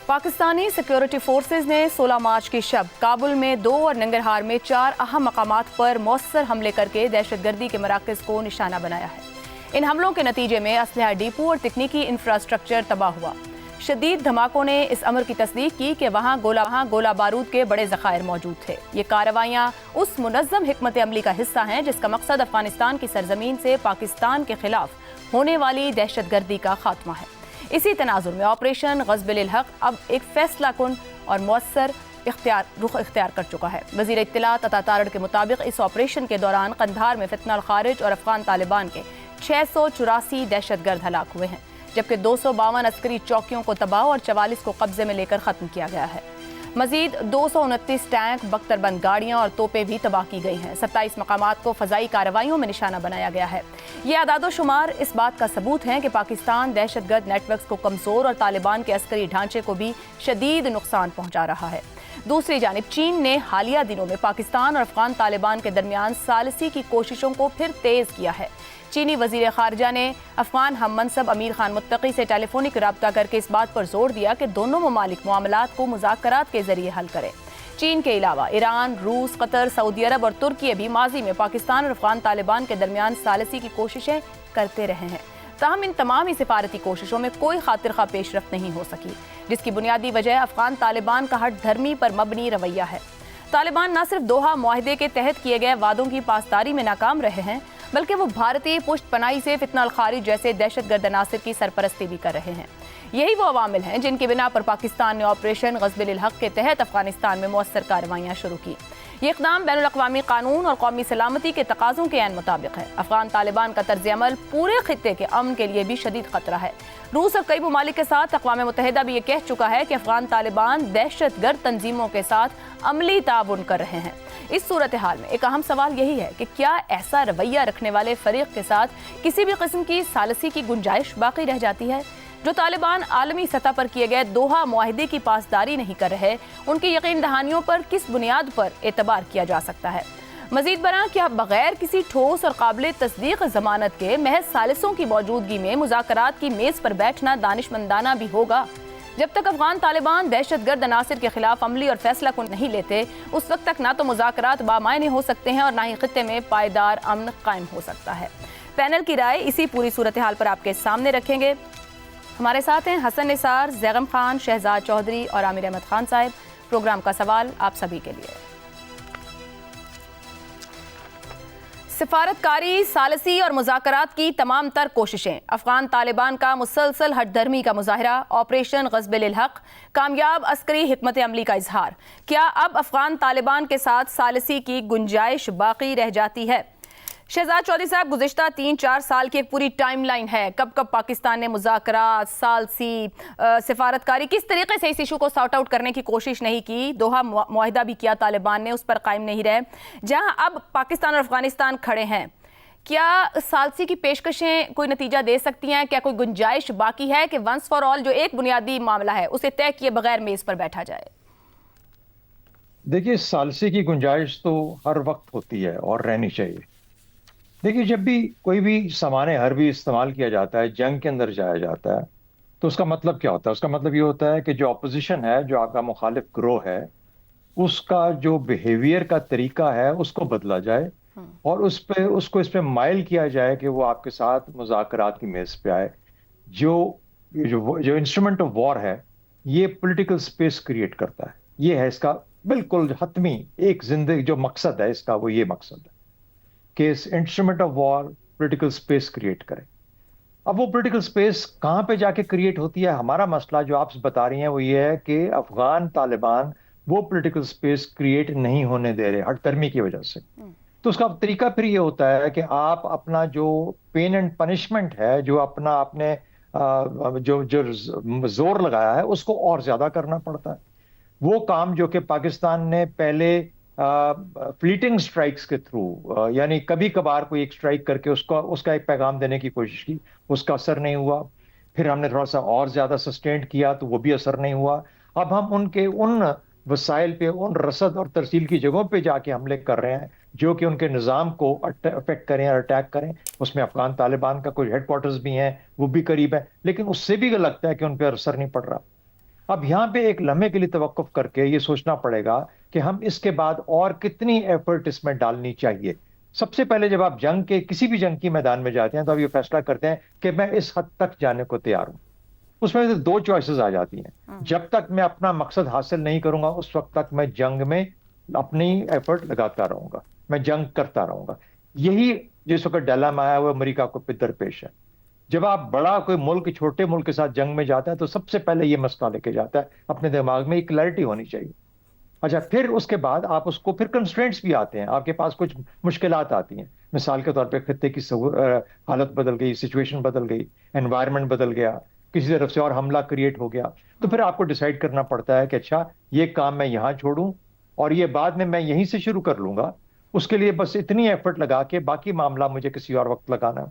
Pakistani security forces ने 16 मार्च की शब काबुल में 2 और नंगरहार में 4 अहम मकामात पर मौसर हमले करके दहशतगर्दी के मराकज़ को निशाना बनाया है। इन हमलों के नतीजे में असलहा डिपो और तकनीकी इंफ्रास्ट्रक्चर तबाह हुआ। शदीद धमाकों ने इस अमर की तस्दीक की कि वहाँ गोला बारूद के बड़े ज़खायर मौजूद थे। ये कार्रवाइयाँ उस मुनज़्ज़म हिकमत अमली का हिस्सा हैं जिसका मकसद अफगानिस्तान की सरजमीन से पाकिस्तान के खिलाफ होने वाली दहशतगर्दी का खात्मा है। इसी तनाजुर में ऑपरेशन ग़ज़्ब-उल हक़ अब एक फैसला कुन और मौसर रुख इख्तियार कर चुका है। वज़ीर इत्तलात अता तारड़ के मुताबिक इस ऑपरेशन के दौरान कंधार में फितना खारिज और अफ़गान तालिबान के 684 दहशतगर्द हलाक हुए हैं, जबकि 252 अस्करी चौकियों को तबाह और 44 को कब्जे में लेकर ख़त्म किया गया है। मजीद 229 टैंक, बख्तरबंद गाड़ियाँ और तोपें भी तबाह की गई हैं। 27 मकामात को फ़ज़ाई कार्रवाइयों में निशाना बनाया गया है। ये आदादो शुमार इस बात का सबूत है कि पाकिस्तान दहशतगर्द नेटवर्क्स को कमज़ोर और तालिबान के अस्करी ढांचे को भी शदीद नुकसान पहुँचा रहा है। दूसरी जानिब चीन ने हालिया दिनों में पाकिस्तान और अफ़गान तालिबान के दरमियान सालसी की कोशिशों को फिर तेज़ किया है। चीनी वज़ीर ख़ारजा ने अफ़गान हम मनसब अमीर खान मुत्तकी से टेलीफोनिक रब्ता करके इस बात पर जोर दिया कि दोनों ममालिक मामलात को मुज़ाकरात के ज़रिए हल करें। चीन के अलावा ईरान, रूस, कतर, सऊदी अरब और तुर्की भी माजी में पाकिस्तान और अफ़गान तालिबान के दरमियान सालसी की कोशिशें करते रहे हैं। ताहम इन तमाम सिफारती कोशिशों में कोई खातिर खा पेशरफ्त नहीं हो सकी, जिसकी बुनियादी वजह अफ़गान तालिबान का हट धर्मी पर मबनी रवैया है। तालिबान न सिर्फ दोहा मुआहदे के तहत किए गए वादों की पासदारी में नाकाम रहे हैं, बल्कि वो भारतीय पुष्ट पनाही से फितना अल खारिज जैसे दहशतगर्द अनासिर की सरपरस्ती भी कर रहे हैं। यही वो अवामिल हैं जिनकी बिना पर पाकिस्तान ने ऑपरेशन ग़ज़्ब-उल हक़ के तहत अफ़गानिस्तान में मौसर कार्रवाइयाँ शुरू की। ये इक़दाम बैनुल अक़वामी कानून और कौमी सलामती के तकाज़ों के ऐन मुताबिक है। अफ़गान तालिबान का तर्ज़ अमल पूरे खित्ते के अमन के लिए भी शदीद ख़तरा है। रूस और कई ममालिक के साथ अक़वाम मुत्तहिदा भी ये कह चुका है कि अफ़गान तालिबान दहशतगर्द तंजीमों के साथ अमली ताउन कर रहे हैं। इस सूरत हाल में एक अहम सवाल यही है कि क्या ऐसा रवैया रखने वाले फरीक के साथ किसी भी किस्म की सालसी की गुंजाइश बाकी रह जाती है? जो तालिबान आलमी सतह पर किए गए दोहा मुआहदे की पासदारी नहीं कर रहे, उनकी यकीन दहानियों पर किस बुनियाद पर एतबार किया जा सकता है? मजीद बरां क्या बगैर किसी ठोस और काबिल तस्दीक जमानत के महज सालिसों की मौजूदगी में मुज़ाकरात की मेज़ पर बैठना दानिशमंदाना भी होगा? जब तक अफ़गान तालिबान दहशतगर्द अनासिर के खिलाफ अमली और फैसला को नहीं लेते, उस वक्त तक ना तो मुज़ाकरात बामायने हो सकते हैं और ना ही खित्ते में पायदार अमन कायम हो सकता है। पैनल की राय इसी पूरी सूरत हाल पर आपके सामने रखेंगे। हमारे साथ हैं हसन निसार, ज़ैगम खान, शहजाद चौधरी और आमिर अहमद खान साहब। प्रोग्राम का सवाल आप सभी के लिए। सिफारतकारी, सालसी और मुज़ाकरात की तमाम तर कोशिशें, अफ़गान तालिबान का मुसलसल हट धर्मी का मुज़ाहरा, ऑपरेशन ग़ज़्ब-उल हक़, कामयाब अस्करी हिकमत अमली का इजहार, क्या अब अफ़गान तालिबान के साथ सालसी की गुंजाइश बाकी रह जाती है? शहजाद चौधरी साहब, गुज़िश्ता 3-4 साल की एक पूरी टाइम लाइन है। कब कब पाकिस्तान ने मुज़ाकरात, सालसी, सिफारतकारी, किस तरीके से इस इशू को सॉर्ट आउट करने की कोशिश नहीं की? दोहा मुआहिदा भी किया तालिबान ने, उस पर कायम नहीं रहे। जहां अब पाकिस्तान और अफगानिस्तान खड़े हैं, क्या सालसी की पेशकशें कोई नतीजा दे सकती हैं? क्या कोई गुंजाइश बाकी है कि वंस फॉर ऑल जो एक बुनियादी मामला है उसे तय किए बगैर मेज़ पर बैठा जाए? देखिए, सालसी की गुंजाइश तो हर वक्त होती है और रहनी चाहिए। देखिए, जब भी कोई भी सामान हर्बी इस्तेमाल किया जाता है, जंग के अंदर जाया जाता है, तो उसका मतलब क्या होता है? उसका मतलब ये होता है कि जो अपोजिशन है, जो आपका मुखालिफ ग्रोह है, उसका जो बिहेवियर का तरीका है उसको बदला जाए और उसको इस पे माइल किया जाए कि वो आपके साथ मुज़ाकरात की मेज पे आए। जो इंस्ट्रूमेंट ऑफ वॉर है, ये पॉलिटिकल स्पेस क्रिएट करता है। ये है इसका बिल्कुल हतमी एक जिंदगी जो मकसद है इसका, वो ये मकसद है कि इस instrument of war political space create करें। अब वो पॉलिटिकल स्पेस कहाँ पे जाके क्रिएट होती है? हमारा मसला जो आप बता रही हैं वो ये है कि अफगान तालिबान वो पॉलिटिकल स्पेस क्रिएट नहीं होने दे रहे हठधर्मी की वजह से। तो उसका तरीका फिर ये होता है कि आप अपना जो पेन एंड पनिशमेंट है, जो अपना आपने जो जो जोर लगाया है, उसको और ज्यादा करना पड़ता है। वो काम जो कि पाकिस्तान ने पहले फ्लीटिंग स्ट्राइक्स के थ्रू, यानी कभी कभार कोई एक स्ट्राइक करके उसका एक पैगाम देने की कोशिश की, उसका असर नहीं हुआ। फिर हमने थोड़ा सा और ज्यादा सस्टेंड किया तो वो भी असर नहीं हुआ। अब हम उन वसाइल पे, उन रसद और तरसील की जगहों पे जाके हमले कर रहे हैं जो कि उनके निज़ाम को अफेक्ट करें और अटैक करें। उसमें अफगान तालिबान का कुछ हेडक्वार्टर्स भी हैं, वो भी करीब है, लेकिन उससे भी लगता है कि उन पर असर नहीं पड़ रहा। اب یہاں پہ ایک لمحے کے لیے توقف کر کے یہ سوچنا پڑے گا کہ ہم اس کے بعد اور کتنی ایفرٹ اس میں ڈالنی چاہیے. سب سے پہلے جب آپ جنگ کے کسی بھی جنگ کی میدان میں جاتے ہیں تو آپ یہ فیصلہ کرتے ہیں کہ میں اس حد تک جانے کو تیار ہوں. اس میں دو چوائسز آ جاتی ہیں. جب تک میں اپنا مقصد حاصل نہیں کروں گا اس وقت تک میں جنگ میں اپنی ایفرٹ لگاتا رہوں گا, میں جنگ کرتا رہوں گا. یہی جس وقت ڈیلاما آیا وہ امریکہ کو درپیش ہے. جب آپ بڑا کوئی ملک چھوٹے ملک کے ساتھ جنگ میں جاتا ہے تو سب سے پہلے یہ مسئلہ لے کے جاتا ہے اپنے دماغ میں ایک کلیئرٹی ہونی چاہیے. اچھا, پھر اس کے بعد آپ اس کو پھر کنسٹرینٹس بھی آتے ہیں, آپ کے پاس کچھ مشکلات آتی ہیں. مثال کے طور پہ خطے کی حالت بدل گئی, سچویشن بدل گئی, انوائرمنٹ بدل گیا, کسی طرف سے اور حملہ کریٹ ہو گیا, تو پھر آپ کو ڈیسائیڈ کرنا پڑتا ہے کہ اچھا یہ کام میں یہاں چھوڑوں اور یہ بعد میں یہیں سے شروع کر لوں گا. اس کے لیے بس اتنی ایفرٹ لگا کے باقی معاملہ مجھے کسی اور وقت لگانا.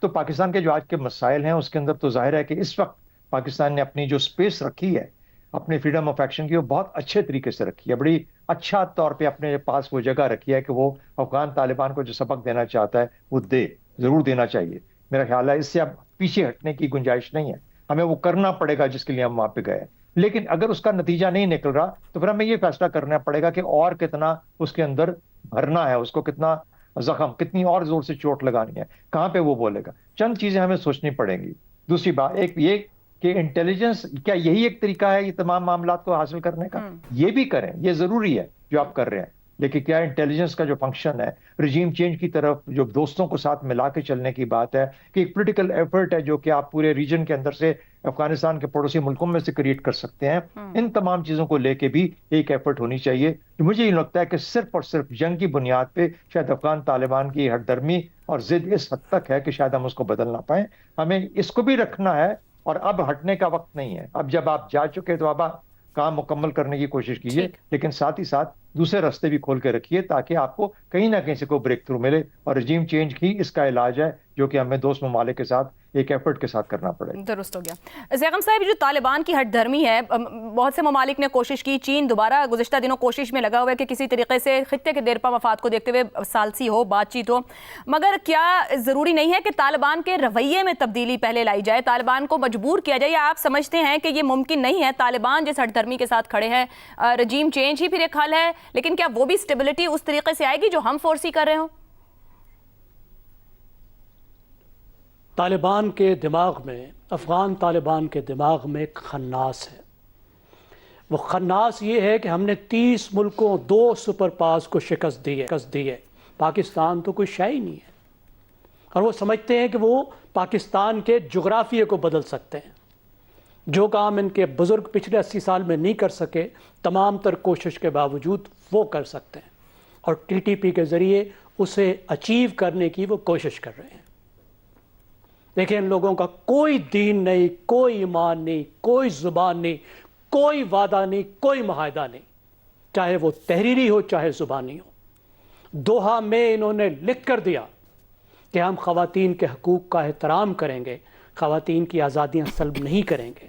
تو پاکستان کے جو آج کے مسائل ہیں اس کے اندر تو ظاہر ہے کہ اس وقت پاکستان نے اپنی جو سپیس رکھی ہے اپنے فریڈم آف ایکشن کی, وہ بہت اچھے طریقے سے رکھی ہے. بڑی اچھا طور پہ اپنے پاس وہ جگہ رکھی ہے کہ وہ افغان طالبان کو جو سبق دینا چاہتا ہے وہ ضرور دینا چاہیے. میرا خیال ہے اس سے اب پیچھے ہٹنے کی گنجائش نہیں ہے, ہمیں وہ کرنا پڑے گا جس کے لیے ہم وہاں پہ گئے. لیکن اگر اس کا نتیجہ نہیں نکل رہا تو پھر ہمیں یہ فیصلہ کرنا پڑے گا کہ اور کتنا اس کے اندر بھرنا ہے, اس کو کتنا زخم, کتنی اور زور سے چوٹ لگانی ہے, کہاں پہ وہ بولے گا. چند چیزیں ہمیں سوچنی پڑیں گی. دوسری بات ایک یہ کہ انٹیلیجنس, کیا یہی ایک طریقہ ہے یہ تمام معاملات کو حاصل کرنے کا؟ یہ بھی کریں, یہ ضروری ہے جو آپ کر رہے ہیں, لیکن کیا انٹیلیجنس کا جو فنکشن ہے رجیم چینج کی طرف جو دوستوں کو ساتھ ملا کے چلنے کی بات ہے کہ ایک پولیٹیکل ایفرٹ ہے جو کہ آپ پورے ریجن کے اندر سے افغانستان کے پڑوسی ملکوں میں سے کریٹ کر سکتے ہیں, ان تمام چیزوں کو لے کے بھی ایک ایفرٹ ہونی چاہیے. مجھے یہ لگتا ہے کہ صرف اور صرف جنگ کی بنیاد پہ شاید افغان طالبان کی ہٹ درمی اور ضد اس حد تک ہے کہ شاید ہم اس کو بدل نہ پائیں. ہمیں اس کو بھی رکھنا ہے اور اب ہٹنے کا وقت نہیں ہے. اب جب آپ جا چکے تو اب آپ کام مکمل کرنے کی کوشش کیجیے, لیکن ساتھ ہی ساتھ دوسرے راستے بھی کھول کے رکھیے تاکہ آپ کو کہیں نہ کہیں سے کوئی بریک تھرو ملے. اور رجیم چینج ہی اس کا علاج ہے جو کہ ہمیں دوست ممالک کے ساتھ ایک ایفرٹ کے ساتھ کرنا پڑے. درست ہو گیا. زیغم صاحب, جو طالبان کی ہٹ دھرمی ہے, بہت سے ممالک نے کوشش کی, چین دوبارہ گزشتہ دنوں کوشش میں لگا ہوا ہے کہ کسی طریقے سے خطے کے دیرپا مفاد کو دیکھتے ہوئے ثالثی ہو, بات چیت ہو, مگر کیا ضروری نہیں ہے کہ طالبان کے رویے میں تبدیلی پہلے لائی جائے, طالبان کو مجبور کیا جائے, یا آپ سمجھتے ہیں کہ یہ ممکن نہیں ہے؟ طالبان جس ہٹ دھرمی کے ساتھ کھڑے ہیں, رجیم چینج ہی پھر ایک حل ہے, لیکن کیا وہ بھی اسٹیبلٹی اس طریقے سے آئے گی جو ہم فورسی کر رہے ہوں؟ طالبان کے دماغ میں, افغان طالبان کے دماغ میں ایک خناس ہے. وہ خناس یہ ہے کہ ہم نے 30 ملکوں 2 سپر پاورز کو شکست دی ہے, پاکستان تو کوئی شے ہی نہیں ہے. اور وہ سمجھتے ہیں کہ وہ پاکستان کے جغرافیے کو بدل سکتے ہیں. جو کام ان کے بزرگ پچھلے 80 سال میں نہیں کر سکے, تمام تر کوشش کے باوجود وہ کر سکتے ہیں, اور ٹی ٹی پی کے ذریعے اسے اچیو کرنے کی وہ کوشش کر رہے ہیں. دیکھیں, ان لوگوں کا کوئی دین نہیں, کوئی ایمان نہیں, کوئی زبان نہیں, کوئی وعدہ نہیں, کوئی معاہدہ نہیں, چاہے وہ تحریری ہو چاہے زبانی ہو. دوحہ میں انہوں نے لکھ کر دیا کہ ہم خواتین کے حقوق کا احترام کریں گے, خواتین کی آزادیاں سلب نہیں کریں گے,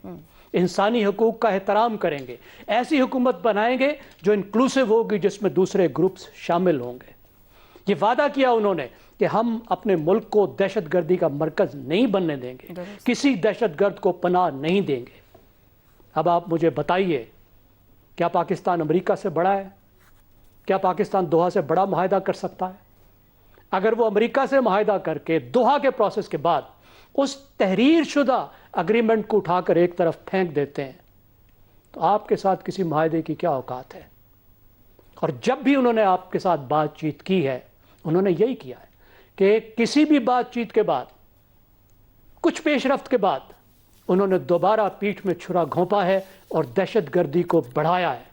انسانی حقوق کا احترام کریں گے, ایسی حکومت بنائیں گے جو انکلوسیو ہوگی, جس میں دوسرے گروپس شامل ہوں گے. یہ وعدہ کیا انہوں نے کہ ہم اپنے ملک کو دہشت گردی کا مرکز نہیں بننے دیں گے, کسی دہشت گرد کو پناہ نہیں دیں گے. اب آپ مجھے بتائیے, کیا پاکستان امریکہ سے بڑا ہے؟ کیا پاکستان دوحہ سے بڑا معاہدہ کر سکتا ہے؟ اگر وہ امریکہ سے معاہدہ کر کے دوحہ کے پروسیس کے بعد اس تحریر شدہ اگریمنٹ کو اٹھا کر ایک طرف پھینک دیتے ہیں, تو آپ کے ساتھ کسی معاہدے کی کیا اوقات ہے؟ اور جب بھی انہوں نے آپ کے ساتھ بات چیت کی ہے, انہوں نے یہی کیا ہے کہ کسی بھی بات چیت کے بعد, کچھ پیش رفت کے بعد, انہوں نے دوبارہ پیٹھ میں چھرا گھونپا ہے اور دہشت گردی کو بڑھایا ہے.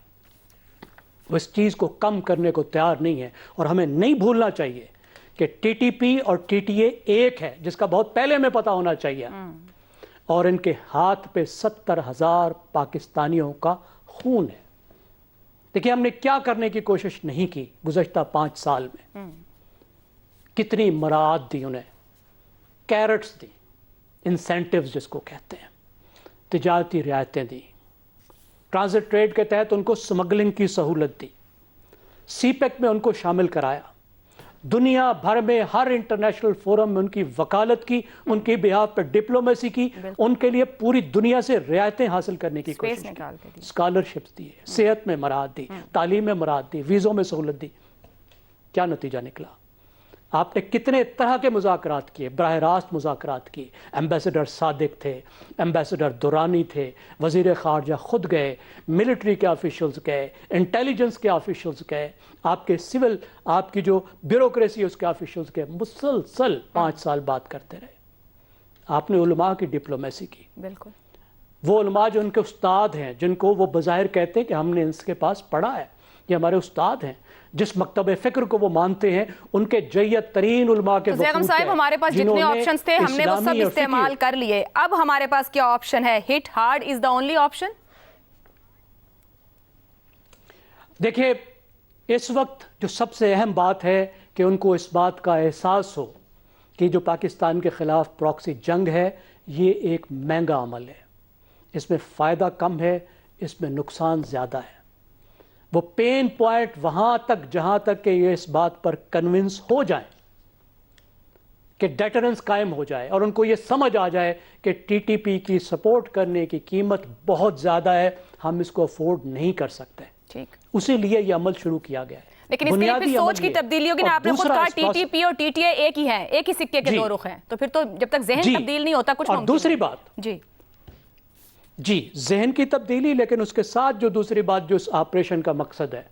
وہ اس چیز کو کم کرنے کو تیار نہیں ہے. اور ہمیں نہیں بھولنا چاہیے کہ ٹی ٹی پی اور ٹی ٹی اے ایک ہے, جس کا بہت پہلے ہمیں پتہ ہونا چاہیے. اور ان کے ہاتھ پہ 70,000 پاکستانیوں کا خون ہے. دیکھیں, ہم نے کیا کرنے کی کوشش نہیں کی گزشتہ 5 سال میں. کتنی مراعات دی انہیں, کیرٹس دی, انسینٹیوز جس کو کہتے ہیں, تجارتی رعایتیں دی, ٹرانزٹ ٹریڈ کے تحت ان کو سمگلنگ کی سہولت دی, سی پیک میں ان کو شامل کرایا, दुनिया भर में हर इंटरनेशनल फोरम में उनकी वकालत की, उनकी बिहाफ पर डिप्लोमेसी की, उनके लिए पूरी दुनिया से रियायतें हासिल करने की कोशिश की, स्कॉलरशिप्स दी, सेहत में मराहत दी, तालीम में मराहत दी, वीज़ों में सहूलत दी। क्या नतीजा निकला? आपने कितने तरह के मुज़ाकरात किए, बराह रास्त मुज़ाकरात किए। एम्बेसडर सादिक थे, एम्बेसडर दुरानी थे, वज़ीर ख़ारजा खुद गए, मिलिट्री के ऑफिशियल्स गए, इंटेलिजेंस के ऑफिशियल्स गए, आपके सिविल, आपकी जो ब्यूरोक्रेसी है उसके ऑफिशियल्स गए, मुसलसल 5 साल बात करते रहे। आपने उलमा की डिप्लोमेसी की। बिल्कुल। वो उलमा जो उनके उस्ताद हैं, जिनको वो बज़ाहिर कहते हैं कि हमने इसके पास पढ़ा है, ये हमारे उस्ताद हैं, जिस मकतब फ़िक्र को वो मानते हैं, उनके जय्यत तरीन उलमा के ज़ैगम साहब, हमारे पास जितने ऑप्शंस थे हमने वो सब इस्तेमाल कर लिए। अब हमारे पास क्या ऑप्शन है? Hit hard is the only option? देखिए, इस वक्त जो सबसे अहम बात है कि उनको इस बात का एहसास हो कि जो पाकिस्तान के ख़िलाफ़ प्रॉक्सी जंग है ये एक महंगा अमल है, इसमें फ़ायदा कम है, इसमें नुकसान ज़्यादा है। वो पेन पॉइंट वहाँ तक जहाँ तक कि ये इस बात पर कन्विंस हो जाए कि डेटरेंस कायम हो जाए और उनको ये समझ आ जाए कि टीटीपी की सपोर्ट करने की कीमत बहुत ज़्यादा है, हम इसको अफोर्ड नहीं कर सकते। ठीक, उसी लिए ये अमल शुरू किया गया है। लेकिन इसके लिए फिर सोच की तब्दीली होगी ना। आपने खुद कहा टीटीपी और टीटीए एक ही है, एक ही सिक्के के दो रुख हैं, तो फिर तो जब तक जहन तब्दील नहीं होता कुछ और दूसरी बात जी जहन की तब्दीली, लेकिन उसके साथ जो दूसरी बात जो इस ऑपरेशन का मकसद है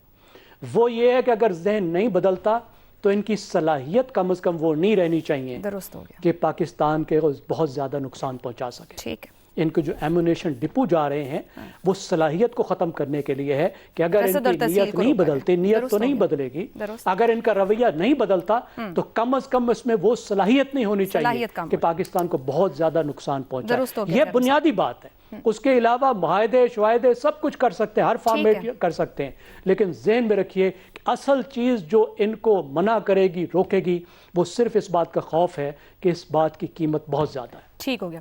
वो ये है कि अगर जहन नहीं बदलता तो इनकी सलाहियत कम से कम वो नहीं रहनी चाहिए दुरुस्त हो गया कि पाकिस्तान के बहुत ज़्यादा नुकसान पहुंचा सके। ठीक है, इनके जो एमुनेशन डिपो जा रहे हैं वो सलाहियत को ख़त्म करने के लिए है कि अगर इनकी नीयत नहीं बदलती, नीयत तो नहीं बदलेगी, अगर इनका रवैया नहीं बदलता तो कम से कम इसमें वो सलाहियत नहीं होनी चाहिए कि पाकिस्तान को बहुत ज़्यादा नुकसान पहुंचाए। ये बुनियादी बात है। उसके अलावा मुआहदे शुआहदे सब कुछ कर सकते हैं, हर फॉर्मेट कर सकते हैं, लेकिन ज़हन में रखिए कि असल चीज़ जो इनको मना करेगी, रोकेगी, वो सिर्फ इस बात का खौफ है कि इस बात की कीमत बहुत ज़्यादा है। ठीक हो गया।